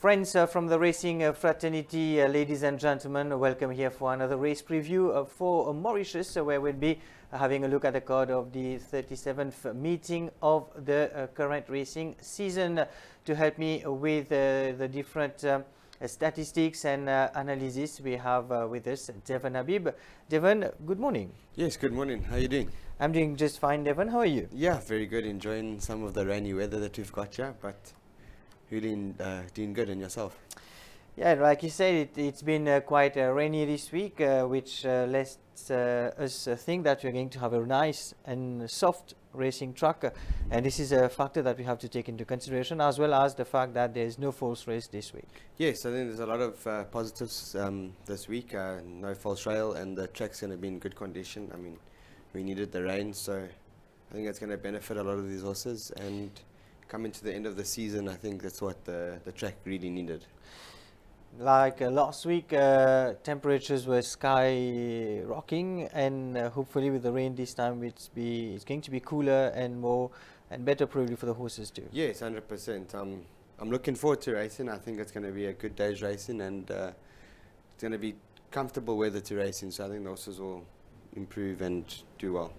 Friends from the racing fraternity, ladies and gentlemen, welcome here for another race preview for Mauritius, where we'll be having a look at the card of the 37th meeting of the current racing season. To help me with the different statistics and analysis, we have with us Devon Habib. Devon, good morning. Yes, good morning. How are you doing? I'm doing just fine, Devon. How are you? Yeah, very good. Enjoying some of the rainy weather that we've got here, but really doing good. And yourself? Yeah, like you said, it's been quite rainy this week, which lets us think that we're going to have a nice and soft racing track, and this is a factor that we have to take into consideration, as well as the fact that there's no false race this week. Yes, I think there's a lot of positives this week. No false rail, and the track's going to be in good condition. I mean, we needed the rain, so I think it's going to benefit a lot of these horses, and coming to the end of the season, I think that's what the track really needed. Like last week, temperatures were sky rocking, and hopefully with the rain this time it's going to be cooler and more and better probably for the horses too. Yes, 100%. I'm looking forward to racing. I think it's going to be a good day's racing, and it's going to be comfortable weather to race in, so I think the horses will improve and do well.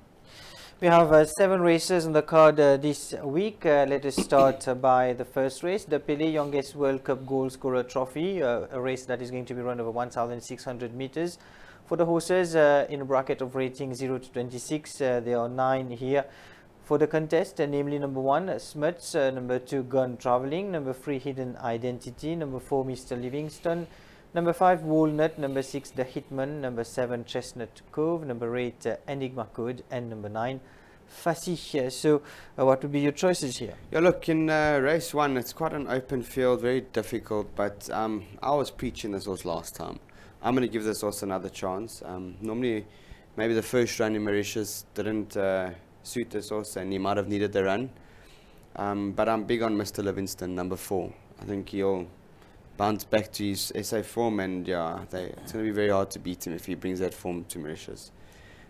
We have 7 races on the card this week. Let us start by the first race, the Pelé Youngest World Cup Goal Scorer Trophy, a race that is going to be run over 1,600 meters. For the horses in a bracket of rating 0 to 26, there are 9 here for the contest, namely number 1, Smuts, number 2, Gun Traveling, number 3, Hidden Identity, number 4, Mr. Livingston, number 5, Walnut, number 6, The Hitman, number 7, Chestnut Cove, number 8, Enigma Code, and number 9, Fasih. So what would be your choices here? Yeah, look, in race 1, it's quite an open field, very difficult, but I was preaching this horse last time. I'm going to give this horse another chance. Normally, maybe the first run in Mauritius didn't suit this horse, and he might have needed the run. But I'm big on Mr. Livingston, number 4. I think he'll bounce back to his SA form, and yeah, it's going to be very hard to beat him if he brings that form to Mauritius.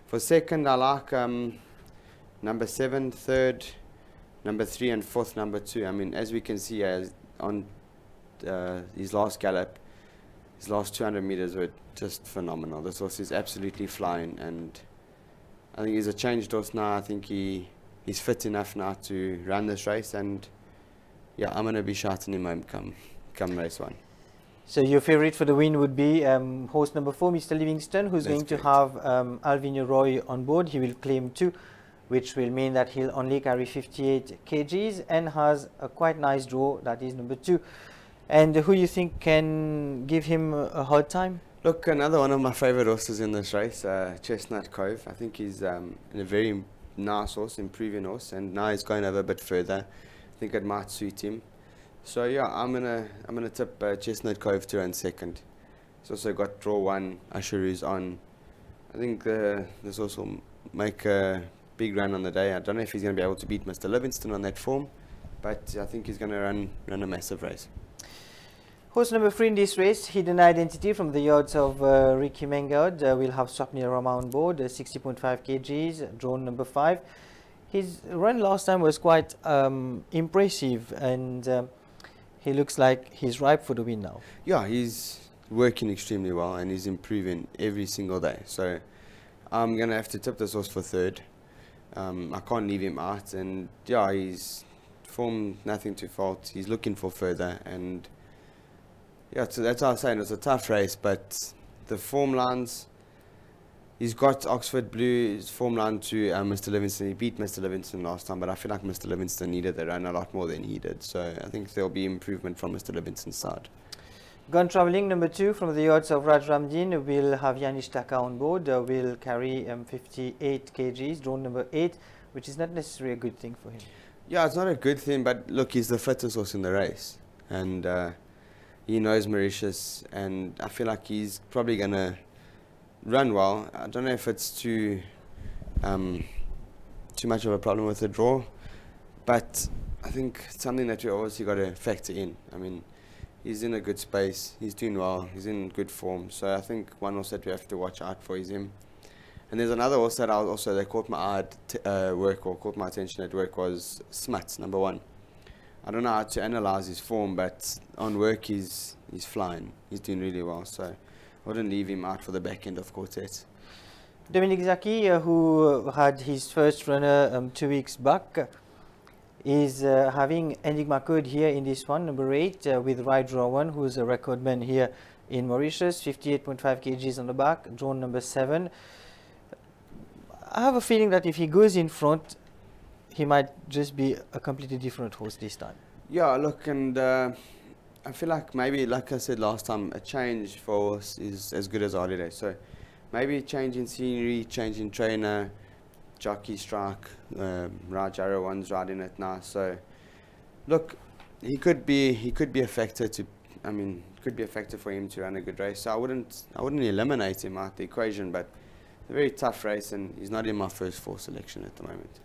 For second, I like number 7, third, number 3, and fourth, number 2. I mean, as we can see on his last gallop, his last 200 meters were just phenomenal. This horse is absolutely flying, and I think he's a changed horse now. I think he's fit enough now to run this race, and yeah, I'm going to be shouting him home come race 1. So your favorite for the win would be horse number 4, Mr. Livingston, who's going to have Alvin Roy on board. He will claim 2, which will mean that he'll only carry 58 kgs and has a quite nice draw, that is number 2. And who you think can give him a hard time? Look, another one of my favorite horses in this race, Chestnut Cove. I think he's a very nice horse, improving horse, and now he's going over a bit further. I think it might suit him. So yeah, I'm gonna tip Chestnut Cove to run second. He's also got draw 1, Usheru's on. I think this horse will make a big run on the day. I don't know if he's going to be able to beat Mr. Livingston on that form, but I think he's going to run a massive race. Horse number 3 in this race, Hidden Identity, from the yards of Ricky Mengard. We'll have Swapnil Rama on board, 60.5 kgs, drawn number 5. His run last time was quite impressive, and he looks like he's ripe for the win now. Yeah, he's working extremely well, and he's improving every single day. So I'm going to have to tip this horse for third. I can't leave him out, and yeah, he's formed nothing to fault. He's looking for further, and yeah, so that's what I was saying. It's a tough race, but the form lines, he's got Oxford Blue, his form line to Mr. Livingston. He beat Mr. Livingston last time, but I feel like Mr. Livingston needed the run a lot more than he did. So I think there'll be improvement from Mr. Livingston's side. Gun Traveling, number 2, from the yards of Raj Ramdin. We'll have Yanish Taka on board. Will carry 58 kgs, drawn number 8, which is not necessarily a good thing for him. Yeah, it's not a good thing, but look, he's the fittest horse in the race, and he knows Mauritius, and I feel like he's probably going to run well. I don't know if it's too much of a problem with the draw, but I think it's something that we obviously got to factor in. I mean, he's in a good space, he's doing well, he's in good form, so I think one horse that we have to watch out for is him. And there's another horse that that caught my eye at work, or caught my attention at work, was Smuts, number 1. I don't know how to analyze his form, but on work he's flying. He's doing really well, so I wouldn't leave him out for the back end of quartet. Dominic Zaki, who had his first runner 2 weeks back, is having Enigma code here in this one, number 8, with Rai Drawan, who is a record man here in Mauritius, 58.5 kgs on the back, drawn number 7. I have a feeling that if he goes in front, he might just be a completely different horse this time. Yeah, look, and I feel like maybe, like I said last time, a change for us is as good as a holiday. So maybe changing scenery, changing trainer, jockey strike, Rajara one's riding it now. So look, he could be a factor to, I mean, could be a factor for him to run a good race. So I wouldn't eliminate him out the equation, but a very tough race, and he's not in my first 4 selection at the moment.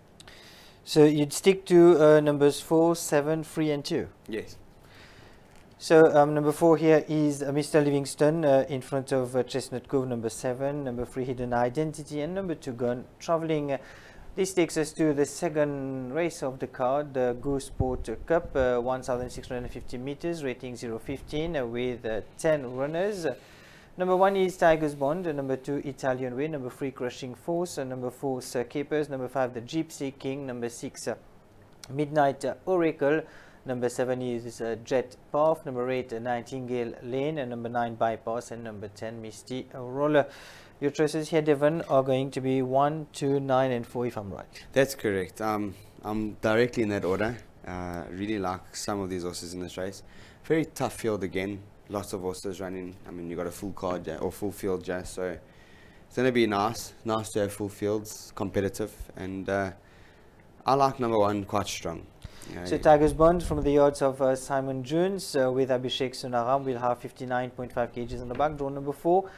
So you'd stick to numbers 4, 7, 3 and 2? Yes. So number 4 here is Mr. Livingston in front of Chestnut Cove, number 7, number 3 Hidden Identity, and number 2 Gun Traveling. This takes us to the second race of the card, the Go Sport Cup, 1,650 meters, rating 0.15 with 10 runners. Number 1 is Tiger's Bond, number 2 Italian Way, number 3 Crushing Force, number 4 Sir Capers, number 5 the Gypsy King, number 6 Midnight Oracle, number 7 is Jet Path, number 8 Nightingale Lane, and number 9 Bypass, and number 10 Misty Roller. Your choices here, Devon, are going to be 1, 2, 9 and 4 if I'm right. That's correct. I'm directly in that order. Really like some of these horses in this race. Very tough field again. Lots of horses running. I mean, you got a full card or full field just, so it's going to be nice to have full fields, competitive, and I like number 1 quite strong. So Tiger's Bond from the yards of Simon Jones with Abhishek Sunaram will have 59.5 kgs on the back, draw number 4.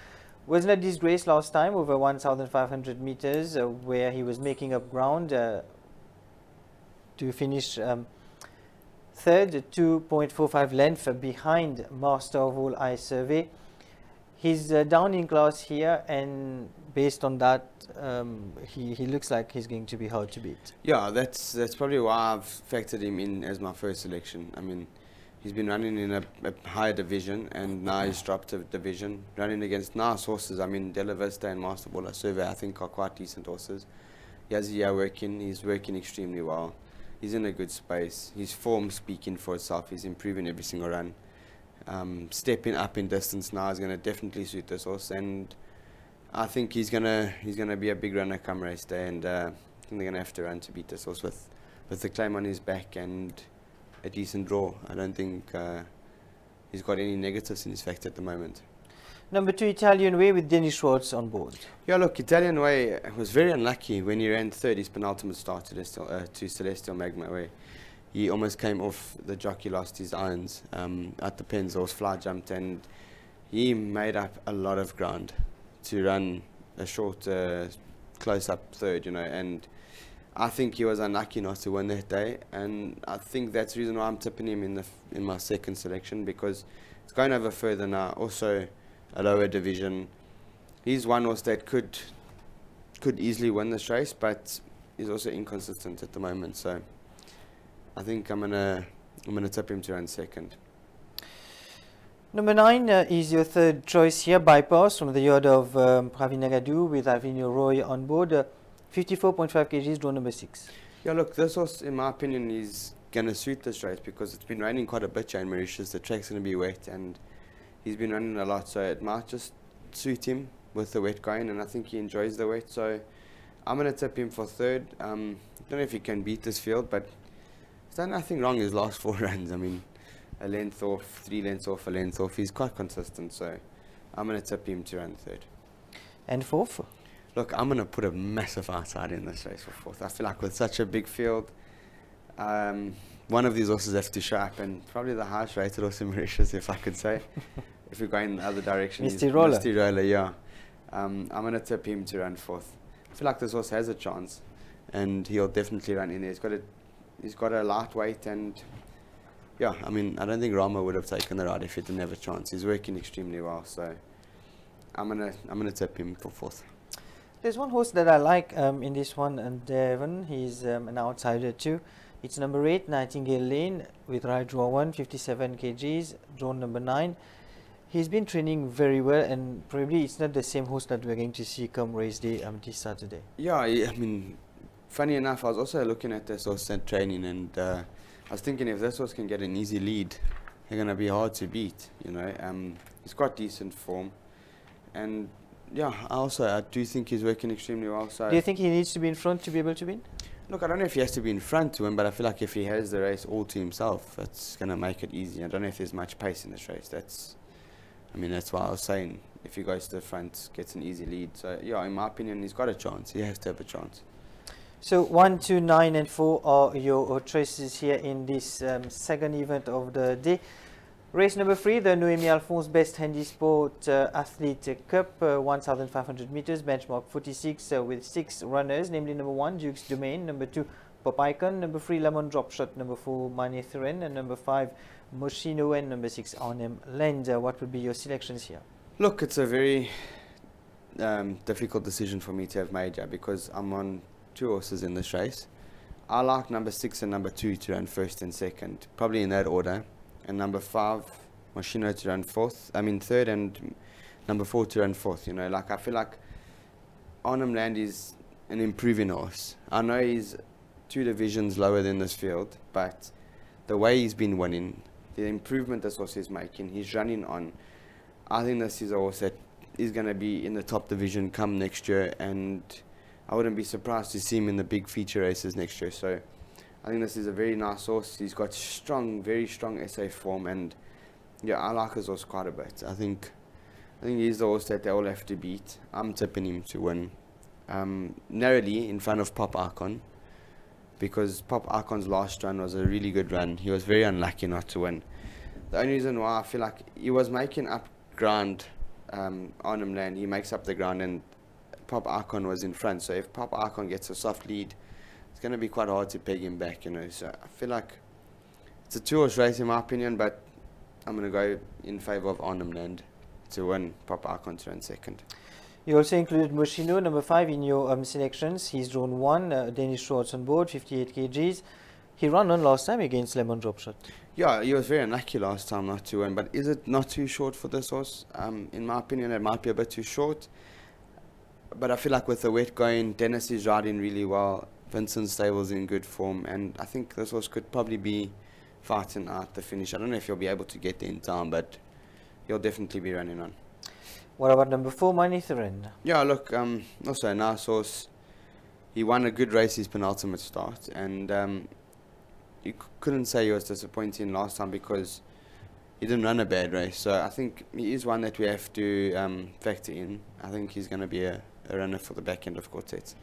Wasn't a disgrace last time over 1,500 meters where he was making up ground to finish third, 2.45 length behind Master of All Eye Survey. He's down in class here, and based on that, he looks like he's going to be hard to beat. Yeah, that's probably why I've factored him in as my first selection. I mean, he's been running in a higher division, and now he's dropped a division, running against nice horses. I mean, Della Vista and Master of All Eye Survey, I think, are quite decent horses. He has a year working. He's working extremely well. He's in a good space. His form speaking for itself. He's improving every single run. Stepping up in distance now is going to definitely suit this horse, and I think he's gonna be a big runner come race day, and I think they're going to have to run to beat this horse with the claim on his back and a decent draw. I don't think he's got any negatives in his factor at the moment. Number 2 Italian Way with Dennis Schwartz on board. Yeah, look, Italian Way was very unlucky when he ran third his penultimate start to Celestial Magma, where he almost came off the jockey, lost his irons at the pens. Horse fly jumped, and he made up a lot of ground to run a short close-up third, you know, and I think he was unlucky not to win that day, and I think that's the reason why I'm tipping him in my second selection, because it's going over further now. Also, a lower division. He's one horse that could easily win this race, but he's also inconsistent at the moment. So I think I'm gonna tip him to run second. Number 9 is your third choice here, Bypass from the yard of Pravin Nagadu with Avinio Roy on board. 54.5 kgs, draw number 6. Yeah, look, this horse, in my opinion, is gonna suit this race because it's been raining quite a bit here in Mauritius. The track's gonna be wet, and he's been running a lot, so it might just suit him with the wet going, and I think he enjoys the wet, so I'm going to tip him for third. I don't know if he can beat this field, but he's done nothing wrong his last 4 runs. I mean, a length off, 3 lengths off, a length off. He's quite consistent, so I'm going to tip him to run third. And fourth? Look, I'm going to put a massive outside in this race for fourth. I feel like with such a big field, one of these horses have to show up, and probably the highest rated horse in Mauritius, if I could say. If we go in the other direction, Misty Roller. Misty Roller, yeah. I'm going to tip him to run fourth. I feel like this horse has a chance, and he'll definitely run in there. He's got a lightweight, and yeah, I mean, I don't think Rama would have taken the ride if he didn't have a chance. He's working extremely well, so I'm gonna tip him for fourth. There's one horse that I like in this one, and Devon. He's an outsider too. It's number 8, Nightingale Lane, with ride draw 1, 57 kgs, drawn number 9. He's been training very well, and probably it's not the same horse that we're going to see come race day this Saturday. Yeah, I mean, funny enough, I was also looking at this horse at training, and I was thinking if this horse can get an easy lead, they're going to be hard to beat, you know. He's got decent form, and yeah, I do think he's working extremely well. So do you think he needs to be in front to be able to win? Look, I don't know if he has to be in front to win, but I feel like if he has the race all to himself, that's going to make it easy. I don't know if there's much pace in this race. That's why I was saying if he goes to the front, gets an easy lead. So yeah, in my opinion, he's got a chance. He has to have a chance. So 1, 2, 9 and 4 are your choices here in this second event of the day. Race number 3, the Noemi Alphonse Best Handy Sport Athlete Cup, 1,500 meters, benchmark 46 with 6 runners, namely number 1, Duke's Domain, number 2, Pop Icon, number 3, Lemon Drop Shot, number 4, Manetheren, and number 5, Moschino, and number 6, Arnhem Land. What would be your selections here? Look, it's a very difficult decision for me to have made here because I'm on 2 horses in this race. I like number 6 and number 2 to run first and second, probably in that order. And number 5, Moschino to run third, and number 4 to run fourth. You know, like I feel like Arnhem Land is an improving horse. I know he's 2 divisions lower than this field, but the way he's been winning, the improvement this horse is making, he's running on. I think this is a horse that is going to be in the top division come next year, and I wouldn't be surprised to see him in the big feature races next year. So I think this is a very nice horse. He's got very strong SA form, and yeah, I like his horse quite a bit. I think he's the horse that they all have to beat. I'm tipping him to win narrowly in front of Pop Icon, because Pop Icon's last run was a really good run. He was very unlucky not to win. The only reason why I feel like he was making up ground, Arnhem Land, he makes up the ground, and Pop Icon was in front. So if Pop Icon gets a soft lead, it's going to be quite hard to peg him back, you know. So I feel like it's a 2-horse race in my opinion, but I'm going to go in favour of Arnhem Land to win, Pop Icon to run second. You also included Moschino, number 5, in your selections. He's drawn 1, Danish Schwartz on board, 58 kgs. He ran on last time against Lemon Drop Shot. Yeah, he was very unlucky last time not to win, but is it not too short for this horse? In my opinion, it might be a bit too short. But I feel like with the wet going, Dennis is riding really well. Vincent Stable's in good form, and I think this horse could probably be fighting out the finish. I don't know if he'll be able to get there in time, but he'll definitely be running on. What about number 4, Manetheren? Yeah, look, also a nice horse. He won a good race his penultimate start, and you couldn't say he was disappointing last time because he didn't run a bad race. So I think he is one that we have to factor in. I think he's going to be a runner for the back end of quartet.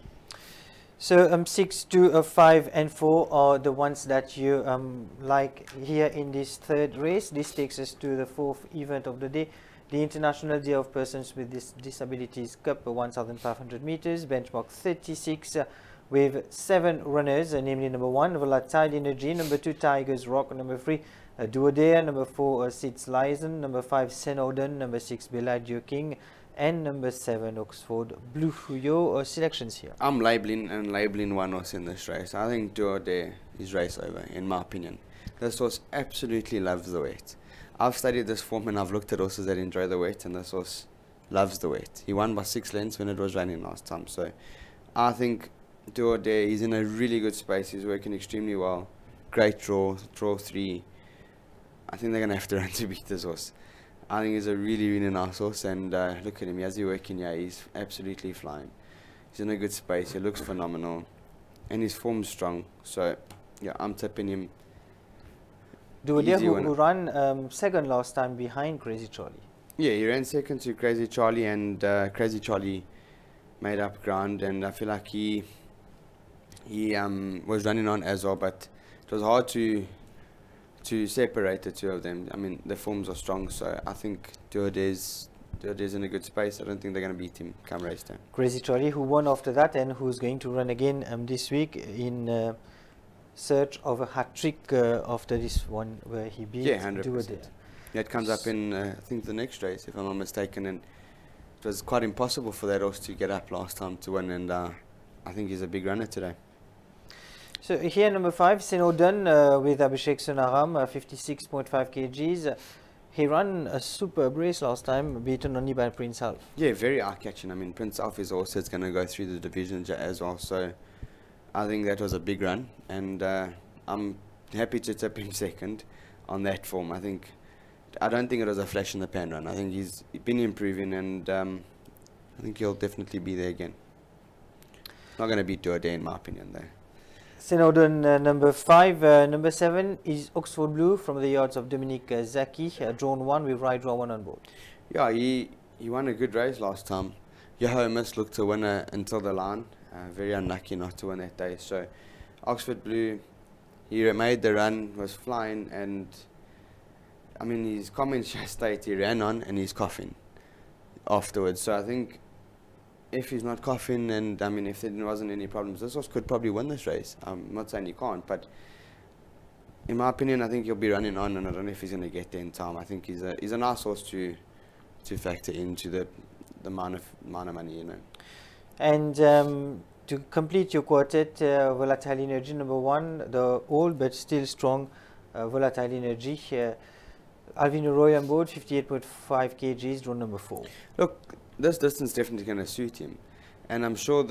So 6, 2, 5 and 4 are the ones that you like here in this third race. This takes us to the 4th event of the day, the International Day of Persons with Disabilities Cup, 1,500 meters, benchmark 36, with 7 runners, namely number 1, Volatile Energy, number 2, Tigers Rock, number 3, Duodare, number 4, Sitz Liaison, number 5, Senodon, number 6, Bellagio King, and number 7, Oxford Blue. Your selections here. I'm labeling one horse in this race. I think Duodare is race over, in my opinion. This horse absolutely loves the wet. I've studied this form and I've looked at horses that enjoy the wet, and this horse loves the wet. He won by 6 lengths when it was raining last time. So I think Duodare, he's in a really good space. He's working extremely well. Great draw 3. I think they're going to have to run to beat this horse. I think he's a really nice horse, and look at him, as he's working here, he's absolutely flying. He's in a good space, he looks phenomenal, and his form's strong. So yeah, I'm tipping him. Duodare, who ran second last time behind Crazy Charlie. Yeah, he ran second to Crazy Charlie, and Crazy Charlie made up ground, and I feel like he was running on as well, but it was hard to separate the two of them. I mean, the forms are strong, so I think Duodare's in a good space. I don't think they're going to beat him come race time. Crazy Charlie, who won after that and who's going to run again this week in search of a hat-trick after this one where he beat Duodare. Yeah, it comes up in, I think, the next race, if I'm not mistaken, and it was quite impossible for that horse to get up last time to win, and I think he's a big runner today. So here number 5, Sinodun with Abhishek Sunaram, 56.5 kgs. He ran a superb race last time, beaten only by Prince Alf. Yeah, very eye-catching. I mean, Prince Alf is also going to go through the division as well, so I think that was a big run, and I'm happy to tip him second on that form. I don't think it was a flash in the pan run. I think he's been improving, and I think he'll definitely be there again. Not going to beat Duodé in my opinion, though. Sinodun number 5. Number 7 is Oxford Blue from the yards of Dominique Zaki, drawn 1 with right draw 1 on board. Yeah, he won a good race last time. Yohomus looked to win until the line. Very unlucky not to win that day. So Oxford Blue, he made the run, was flying, and I mean his comments just state he ran on and he's coughing afterwards. So I think if he's not coughing, and I mean if there wasn't any problems, this horse could probably win this race. I'm not saying he can't, but in my opinion I think he'll be running on, and I don't know if he's going to get there in time. I think he's a nice horse to factor into the amount of money, you know. And to complete your quartet, Volatile Energy number 1, the old but still strong Volatile Energy. Alvin Roy on board, 58.5 kgs, drawn number 4. Look, this distance definitely going to suit him, and I'm sure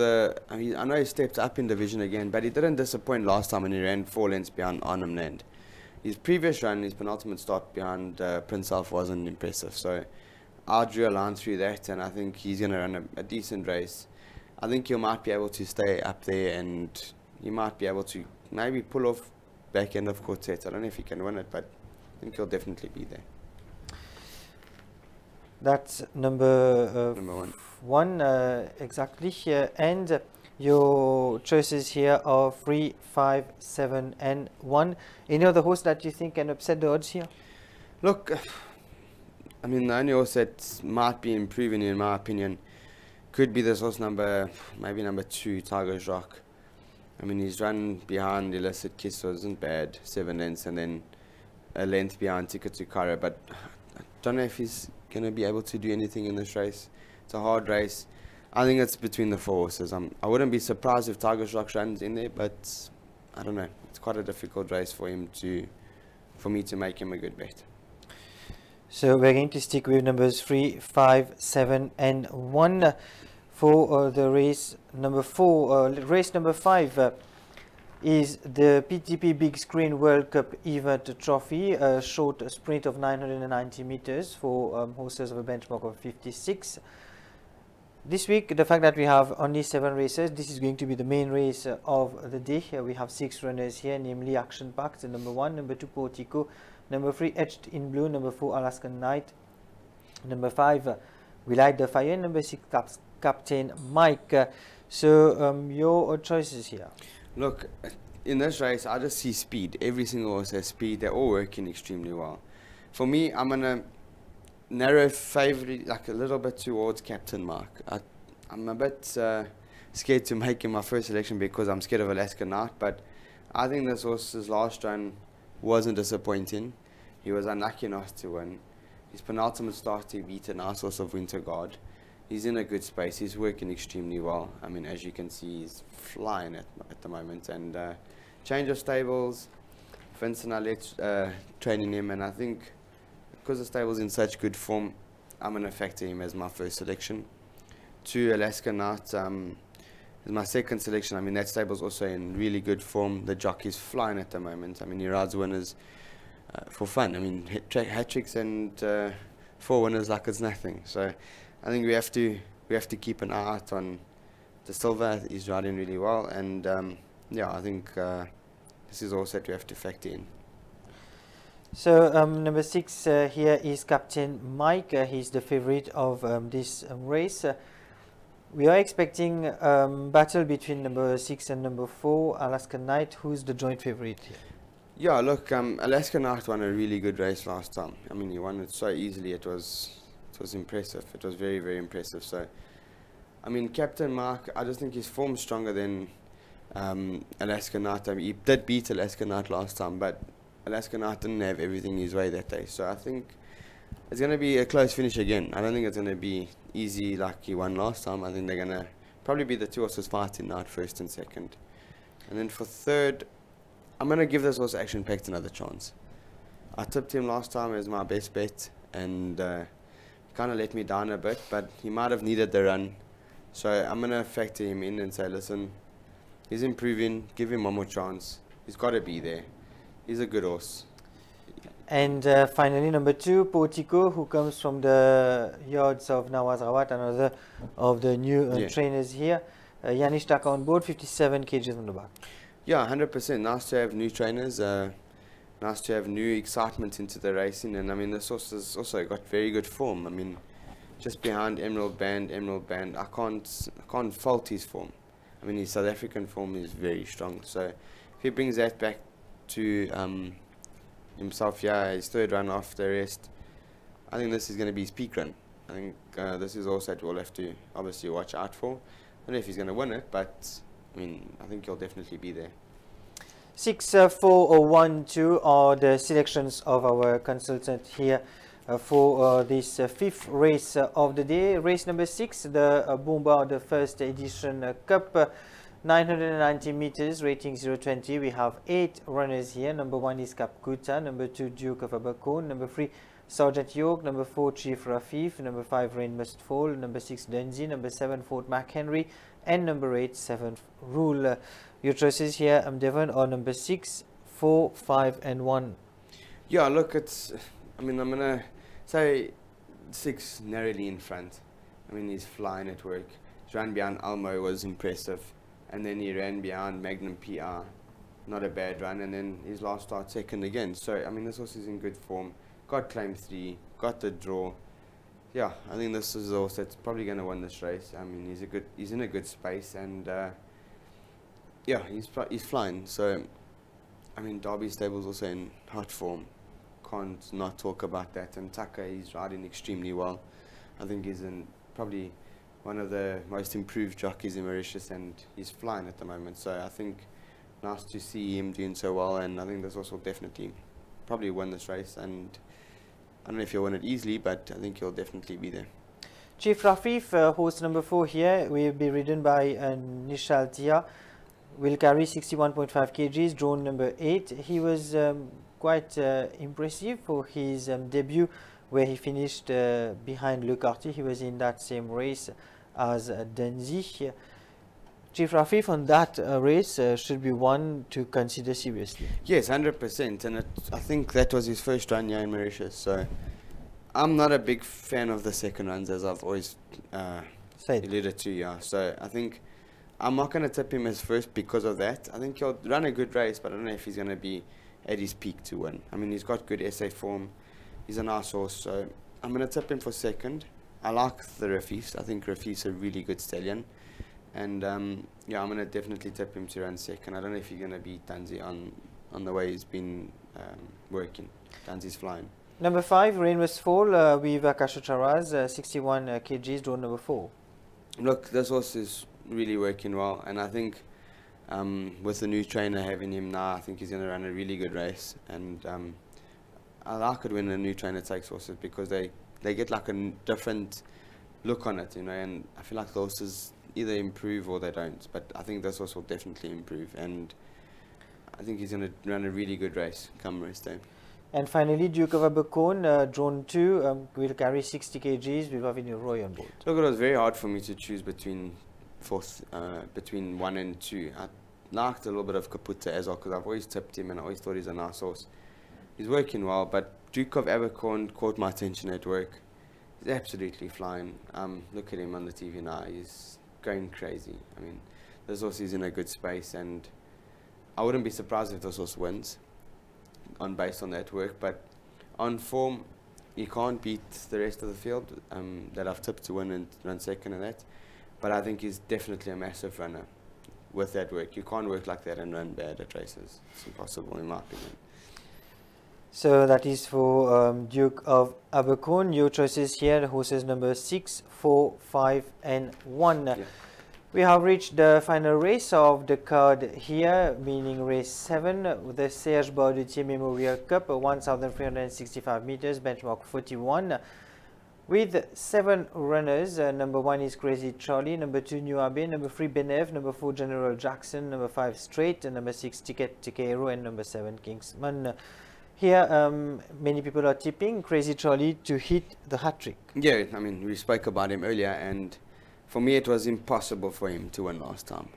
I know he stepped up in division again, but he didn't disappoint last time when he ran 4 lengths behind Arnhem Land. His previous run, his penultimate start behind Prince Alf wasn't impressive, so I drew a line through that, and I think he's going to run a decent race. I think he might be able to stay up there, and he might be able to maybe pull off back end of quartet. I don't know if he can win it, but I think he'll definitely be there. That's number 1 exactly. And your choices here are 3, 5, 7 and 1. Any other horse that you think can upset the odds here? Look, I mean the only horse that might be improving in my opinion could be this horse maybe number 2, Tiger's Rock. I mean his run behind Illicit Kiss wasn't bad, 7 lengths, and then a length behind Tikatukara, but I don't know if he's going to be able to do anything in this race. It's a hard race. I think it's between the 4 horses. I wouldn't be surprised if Tiger's Rock runs in there, but I don't know. It's quite a difficult race for me to make him a good bet. So we're going to stick with numbers 3, 5, 7 and 1 for the race number 4. Race number 5 is the PTP Big Screen World Cup Event Trophy, a short sprint of 990 meters for horses of a benchmark of 56. This week, the fact that we have only 7 races, this is going to be the main race of the day. We have 6 runners here, namely Action Packed, number 1, number 2 Portico, number 3 Etched in Blue, number 4 Alaskan Night, number 5 We Light the Fire, number 6 Captain Mike. So your choices here. Look, in this race, I just see speed. Every single horse has speed. They're all working extremely well. For me, I'm going to narrow favourite like a little bit towards Captain Mark. I'm a bit scared to make him my first selection because I'm scared of Alaska Night, but I think this horse's last run wasn't disappointing. He was unlucky not to win. His penultimate start, he beat a nice horse of Winter Guard. He's in a good space. He's working extremely well. I mean, as you can see, he's flying at the moment. And change of stables, Vincent Allet training him, and I think because the stable's in such good form, I'm going to factor him as my first selection. 2 Alaska Night is my second selection. I mean, that stable's also in really good form. The jockey's flying at the moment. I mean, he rides winners for fun. I mean, hat tricks and 4 winners like it's nothing. So I think we have to keep an eye out on the Silver. He's riding really well, and yeah, I think this is also that we have to factor in. So number 6 here is Captain Mike. He's the favorite of this race. We are expecting battle between number 6 and number 4, Alaska Night. Who's the joint favorite here? Yeah, look, Alaska Night won a really good race last time. I mean, he won it so easily. It was impressive. It was very, very impressive. So, I mean, Captain Mark, I just think his form's stronger than Alaska Night. I mean, he did beat Alaska Night last time, but Alaska Night didn't have everything his way that day. So I think it's going to be a close finish again. I don't think it's going to be easy like he won last time. I think they're going to probably be the 2 horses fighting out first and second. And then for third, I'm going to give this horse Action Pact another chance. I tipped him last time as my best bet, and he kind of let me down a bit, but he might have needed the run. So I'm going to factor him in and say, listen, he's improving, give him one more chance. He's got to be there. He's a good horse. And finally, number 2, Portico, who comes from the yards of Nawaz Rawat, another of the new trainers here. Yanish Taka on board, 57 kgs on the back. Yeah, 100%. Nice to have new trainers. Nice to have new excitement into the racing. And I mean, this horse has also got very good form. I mean, just behind Emerald Band, I can't fault his form. I mean, his South African form is very strong. So if he brings that back to himself, yeah, his third run off the rest, I think this is going to be his peak run. I think this is also what we'll have to obviously watch out for. I don't know if he's going to win it, but I mean, I think he'll definitely be there. 6, 4, 1, 2 are the selections of our consultant here for this 5th race of the day. Race number 6, the Bombard First Edition Cup, 990 meters, rating 020. We have 8 runners here. Number 1 is Kapkuta, number 2 Duke of Abercorn, number 3 Sergeant York, number 4 Chief Rafif, number 5 Rain Must Fall, number 6 Dunsey, number 7 Fort McHenry, and number 8 7th Rule. Your choices here, Devon, are number 6, 4, 5 and 1. Yeah, look, I mean, I'm going to say 6 narrowly in front. I mean, he's flying at work. His run behind Almo was impressive. And then he ran behind Magnum PR. Not a bad run. And then his last start second again. So, I mean, this horse is in good form. Got claim 3, got the draw. Yeah, I think this is a horse that's probably going to win this race. I mean, he's in a good space, and yeah, he's flying. So, I mean, Derby Stable's also in hot form. Can't not talk about that. And Tucker, he's riding extremely well. I think he's probably one of the most improved jockeys in Mauritius, and he's flying at the moment. So I think nice to see him doing so well, and I think this horse will definitely probably win this race. And I don't know if he'll win it easily, but I think he'll definitely be there. Chief Rafif, horse number 4 here, will be ridden by Nishal Tia, will carry 61.5 kgs, drawn number 8. He was quite impressive for his debut, where he finished behind Le Cartier. He was in that same race as Dunsey. Chief Rafif on that race should be one to consider seriously. Yes, 100%, and I think that was his first run here in Mauritius. So I'm not a big fan of the second runs, as I've always alluded to. Yeah, so I think I'm not going to tip him as first because of that. I think he'll run a good race, but I don't know if he's going to be at his peak to win. I mean, he's got good SA form. He's a nice horse, so I'm going to tip him for second. I like the Rafis. I think Rafis a really good stallion. And yeah, I'm going to definitely tip him to run second. I don't know if he's going to beat Dunsey on the way he's been working. Dunsey's flying. Number 5, Rain Must Fall, with Akasha Charaz, 61 kgs, drawn number 4. Look, this horse is really working well, and I think with the new trainer having him now, I think he's going to run a really good race. And I like it when a new trainer takes horses, because they get like a different look on it, you know, and I feel like the horses either improve or they don't, but I think this horse will definitely improve, and I think he's going to run a really good race come race day. And finally, Duke of Abercorn, drawn 2, will carry 60 kgs with Avenue Roy on board. Look, it was very hard for me to choose between 1 and 2. I liked a little bit of Kaputa as well, because I've always tipped him and I always thought he's a nice horse. He's working well, but Duke of Abercorn caught my attention at work. He's absolutely flying. Look at him on the TV now. He's going crazy. I mean, this horse is in a good space, and I wouldn't be surprised if this horse wins based on that work. But on form, you can't beat the rest of the field that I've tipped to win and run second in that. But I think he's definitely a massive runner with that work. You can't work like that and run bad at races. It's impossible, in my opinion. So that is for Duke of Abercorn. Your choices here, the horses number 6, 4, 5 and 1. Yeah. We have reached the final race of the card here, meaning race 7, with the Serge Baudetier Memorial Cup, 1,365 meters, benchmark 41. with 7 runners. Number 1 is Crazy Charlie, number 2 New Abbey, number 3 Benev, number 4 General Jackson, number 5 Straight, and number 6 Ticket Tikero, and number 7 Kingsman. Here, many people are tipping Crazy Charlie to hit the hat-trick. Yeah, I mean, we spoke about him earlier, and for me it was impossible for him to win last time.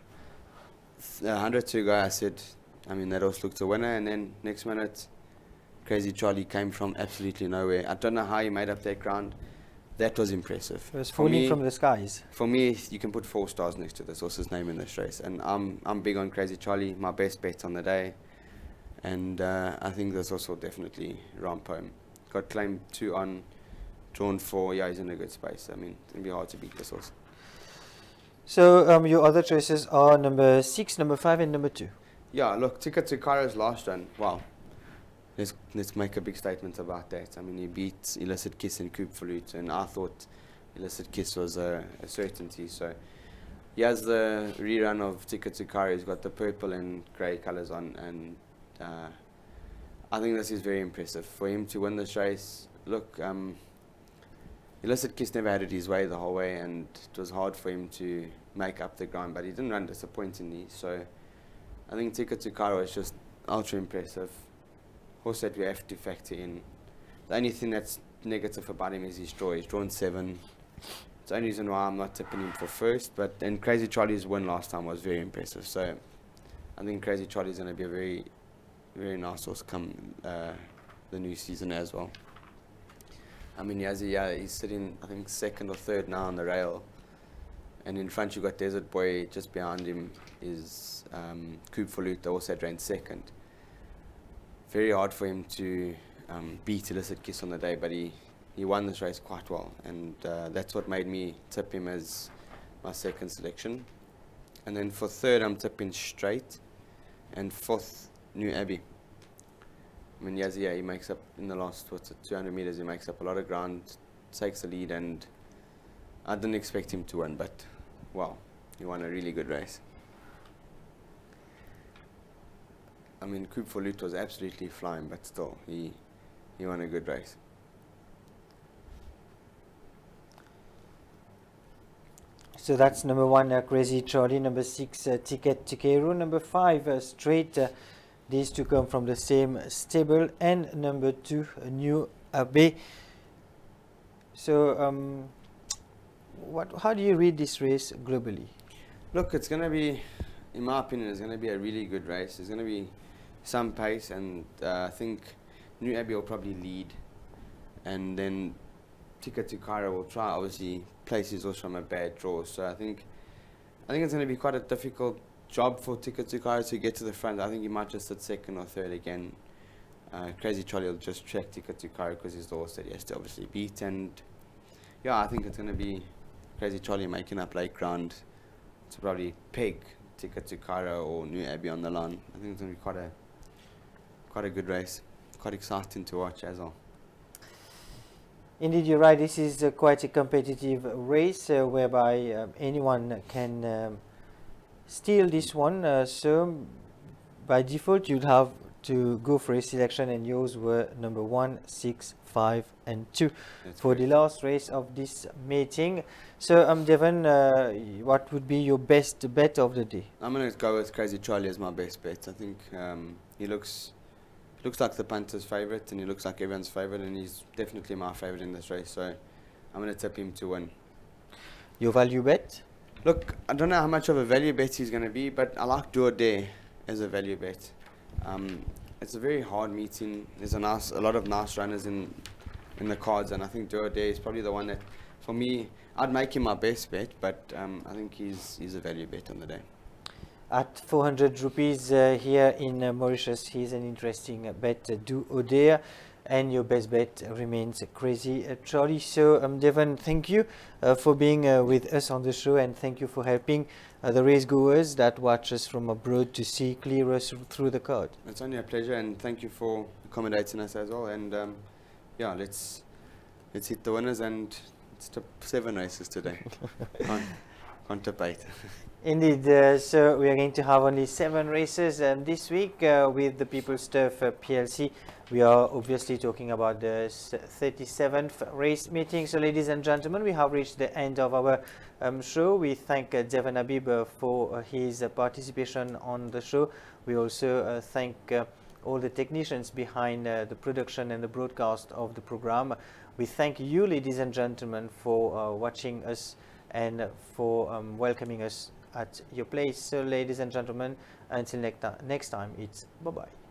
102 guy, I said, I mean, that also looked a winner, and then next minute, Crazy Charlie came from absolutely nowhere. I don't know how he made up that ground. That was impressive. It was falling from the skies. For me, you can put 4 stars next to this horse's name in this race, and I'm big on Crazy Charlie, my best bet on the day, and I think this horse will definitely romp home. Got claim 2 on, drawn 4. Yeah, he's in a good space. I mean, it'll be hard to beat this horse. So your other choices are number 6, number 5, and number 2. Yeah, look, Ticket Tikera's last run. Wow. Let's make a big statement about that. I mean, he beat Illicit Kiss and Coupe Flute, and I thought Illicit Kiss was a certainty. So he has the rerun of Ticket Tikera. He's got the purple and grey colours on, and I think this is very impressive for him to win this race. Look, Illicit Kiss never had it his way the whole way, and it was hard for him to make up the ground, but he didn't run disappointingly. So I think Ticket Tikera is just ultra impressive. Horse that we have to factor in. The only thing that's negative about him is his draw. He's drawn 7. It's the only reason why I'm not tipping him for first. But then Crazy Charlie's win last time was very impressive. So I think Crazy Charlie's going to be a very, very nice horse come the new season as well. I mean, he's sitting, I think, 2nd or 3rd now on the rail. And in front you've got Desert Boy. Just behind him is Coupe Flute, the horse that ran 2nd. Very hard for him to beat Illicit Kiss on the day, but he won this race quite well, and that's what made me tip him as my 2nd selection. And then for 3rd, I'm tipping Straight, and 4th, New Abbey. I mean, he makes up in the last 200 meters. He makes up a lot of ground, takes the lead, and I didn't expect him to win, but wow, he won a really good race. I mean, Coupe Flute was absolutely flying, but still, he won a good race. So that's number 1, Crazy Charlie, number 6, Ticket Tikero, number 5, Straight. These two come from the same stable, and number 2, New Abbey. So, how do you read this race globally? Look, it's going to be, in my opinion, it's going to be a really good race. It's going to be some pace, and I think New Abbey will probably lead, and then Ticket Tikera will try, obviously, place his horse from a bad draw. So I think it's going to be quite a difficult job for Ticket Tikera to get to the front. I think he might just sit 2nd or 3rd again. Crazy Charlie will just track Ticket Tikera because he's the horse that he has to obviously beat, and yeah, I think it's going to be Crazy Charlie making up late ground to probably peg Ticket Tikera or New Abbey on the line. I think it's going to be quite a good race, quite exciting to watch as well. Indeed, you're right. This is quite a competitive race whereby anyone can steal this one. So by default, you'd have to go for a selection, and yours were number 1, 6, 5, and 2 for the last race of this meeting. So Devon, what would be your best bet of the day? I'm going to go with Crazy Charlie as my best bet. I think he looks like the punter's favourite, and he looks like everyone's favourite, and he's definitely my favourite in this race, so I'm going to tip him to win. Your value bet? Look, I don't know how much of a value bet he's going to be, but I like Do or Dare as a value bet. It's a very hard meeting. There's a lot of nice runners in the cards, and I think Do or Dare is probably the one that, for me, I'd make him my best bet, but I think he's a value bet on the day. At 400 rupees here in Mauritius, he's an interesting bet, Do or Dare, and your best bet remains Crazy Charlie. So Devon, thank you for being with us on the show, and thank you for helping the race goers that watch us from abroad to see clearer through the card. It's only a pleasure, and thank you for accommodating us as well. And yeah, let's hit the winners, and it's 7 races today. Can't debate. Indeed, so we are going to have only 7 races this week with the People's Turf PLC. We are obviously talking about the 37th race meeting. So ladies and gentlemen, we have reached the end of our show. We thank Devon Habib for his participation on the show. We also thank all the technicians behind the production and the broadcast of the program. We thank you, ladies and gentlemen, for watching us and for welcoming us at your place. So ladies and gentlemen, until next time, it's bye-bye.